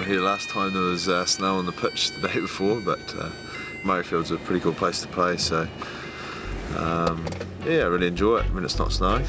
were here last time there was snow on the pitch the day before, but Murrayfield's a pretty cool place to play, so yeah, I really enjoy it when it's not snowing.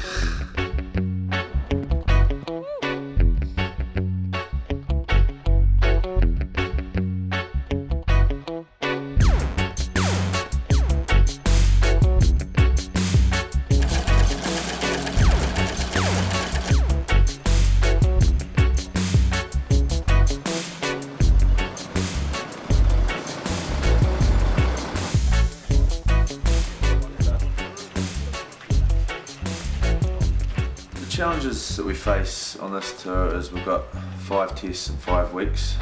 The challenges that we face on this tour is we've got 5 tests in 5 weeks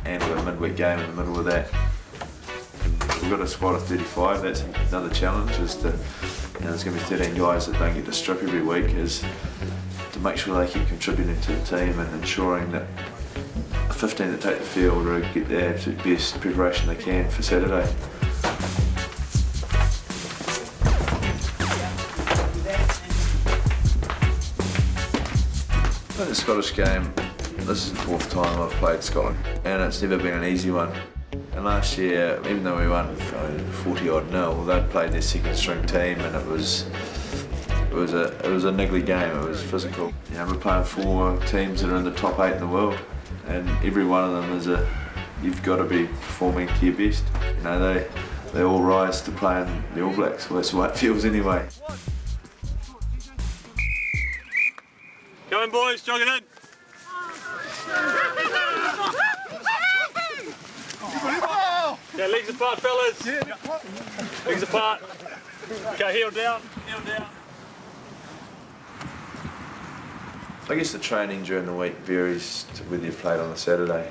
and we've got a midweek game in the middle of that. We've got a squad of 35, that's another challenge, is to, there's going to be 13 guys that don't get to strip every week, is to make sure they keep contributing to the team and ensuring that the 15 that take the field will get their absolute best preparation they can for Saturday. In the Scottish game, this is the 4th time I've played Scotland, and it's never been an easy one. And last year, even though we won 40-odd-0, they'd played their 2nd string team, and it was a niggly game. It was physical. We're playing 4 teams that are in the top 8 in the world, and every one of them you've got to be performing to your best. They all rise to playing the All Blacks. Well, that's the way it feels anyway. Go in, boys, jog it in. Okay, legs apart, fellas. Legs apart. Okay, heel down, heel down. I guess the training during the week varies to whether you've played on a Saturday.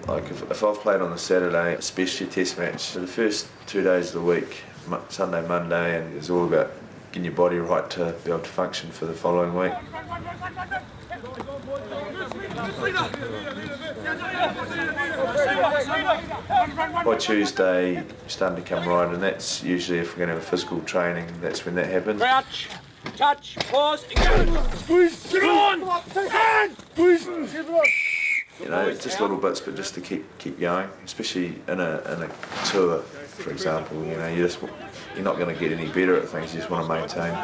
Like if I've played on a Saturday, especially a test match, the first 2 days of the week, Sunday, Monday, and it's all about getting your body right to be able to function for the following week. By Tuesday, you're starting to come right, and that's usually if we're going to have a physical training, that's when that happens. Crouch, touch, pause, and go! Squeeze! Get on! Hand! Squeeze! It's just little bits, but just to keep going, especially in a tour, for example. You're not going to get any better at things. You just want to maintain.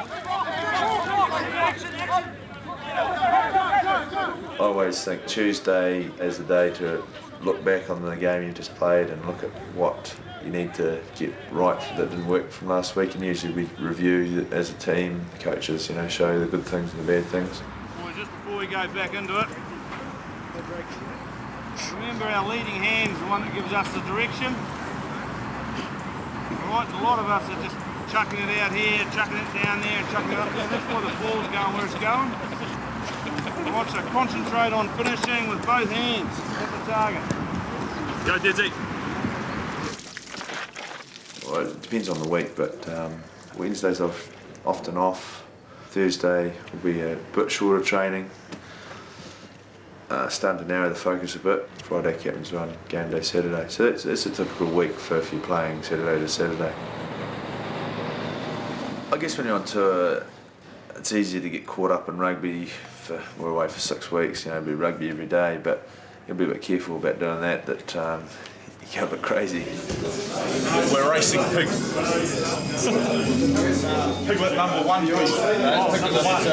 I always think Tuesday is the day to look back on the game you just played and look at what you need to get right that didn't work from last week. And usually we review as a team, the coaches, show the good things and the bad things. Boys, just before we go back into it, remember our leading hand's the one that gives us the direction. Right, a lot of us are just chucking it out here, chucking it down there, and chucking it up there. That's why the ball's going where it's going. Right, so concentrate on finishing with both hands. Hit the target. Go, Dizzy. Well, it depends on the week, but Wednesdays I'm often off. Thursday will be a bit shorter training. Starting to narrow the focus a bit. Friday captain's run, game day Saturday. So it's a typical week for if you're playing Saturday to Saturday. I guess when you're on tour, it's easy to get caught up in rugby. We're away for 6 weeks, it'll be rugby every day, but you'll be a bit careful about doing that you go a bit crazy. We're racing pig. Piglet number 1, please. Piglet number 1.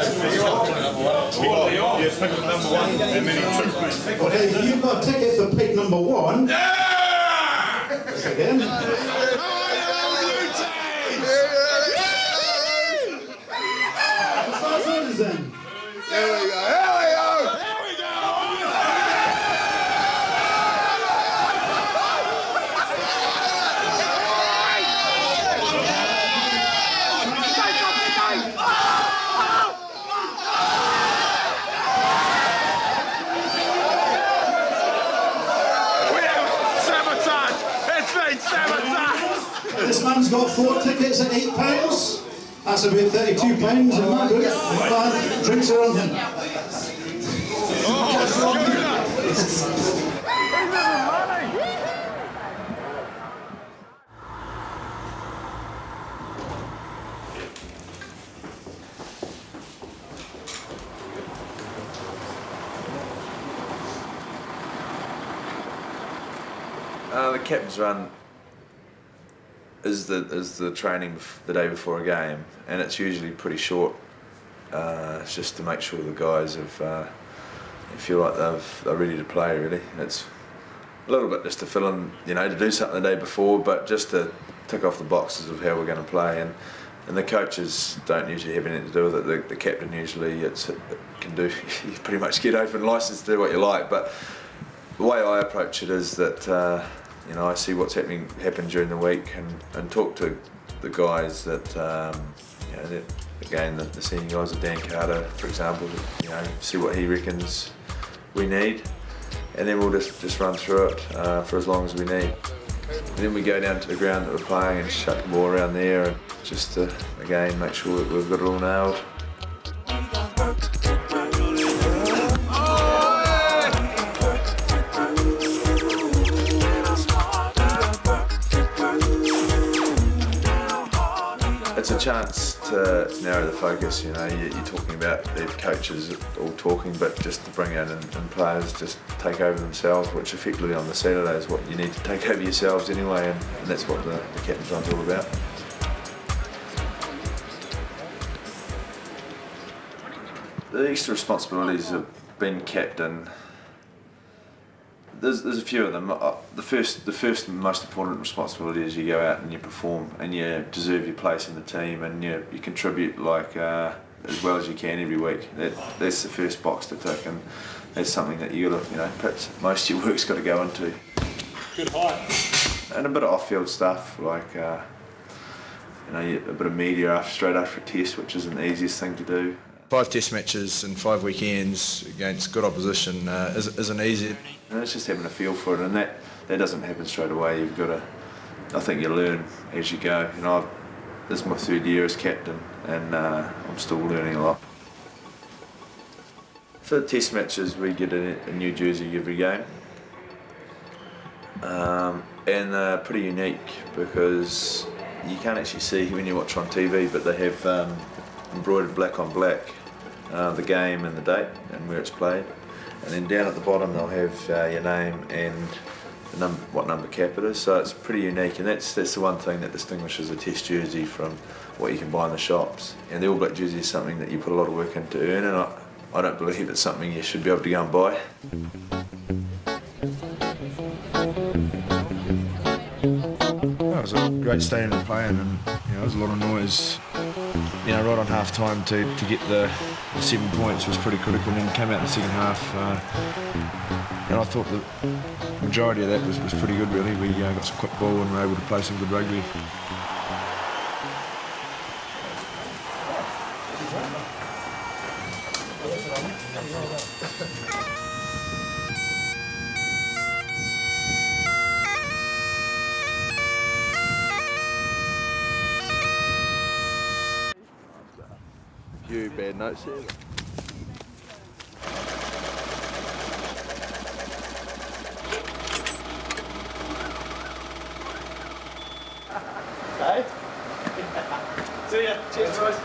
Yeah, piglet number 1, and then 2, please. Okay, you've got a ticket for pig number 1. Yeah! Again. There we go. This man's got 4 tickets at £8. That's about £32 in my book. And drinks are on him. big captain's run is the training the day before a game, and it's usually pretty short. It's just to make sure the guys feel like they're ready to play. Really, it's a little bit just to fill in, to do something the day before, but just to tick off the boxes of how we're going to play. And the coaches don't usually have anything to do with it. The captain usually can do. You pretty much get open license to do what you like. But the way I approach it is that I see what's happen during the week and talk to the guys that again the senior guys, Dan Carter, for example. See what he reckons we need, and then we'll just run through it for as long as we need. And then we go down to the ground that we're playing and chuck the ball around there, and just to again make sure that we've got it all nailed. It's a chance to narrow the focus. You're talking about the coaches all talking, but just to bring out and players just take over themselves, which effectively on the Saturday is what you need to take over yourselves anyway, and that's what the captain's run's all about. The extra responsibilities of being captain, there's a few of them. The first and most important responsibility is you go out and you perform and you deserve your place in the team, and you contribute as well as you can every week. That's the first box to tick, and that's something that you got to, perhaps most of your work's got to go into. Good height. And a bit of off-field stuff like a bit of media straight after a test, which isn't the easiest thing to do. 5 test matches and 5 weekends against good opposition isn't easy. And it's just having a feel for it, and that doesn't happen straight away. You've got to, I think you learn as you go. This is my 3rd year as captain, and I'm still learning a lot. For the test matches, we get a new jersey every game. And they're pretty unique because you can't actually see when you watch on TV, but they have embroidered black on black the game and the date and where it's played, and then down at the bottom they'll have your name and what number cap it is. So it's pretty unique, and that's the one thing that distinguishes a test jersey from what you can buy in the shops. And the All Black jersey is something that you put a lot of work into earn, and I don't believe it's something you should be able to go and buy. It was a great stadium to play in, and there was a lot of noise. Right on half time to get the 7 points was pretty critical, and then came out in the second half. And I thought the majority of that was pretty good, really. We got some quick ball and were able to play some good rugby. Few bad notes here. See ya. Cheers, boys.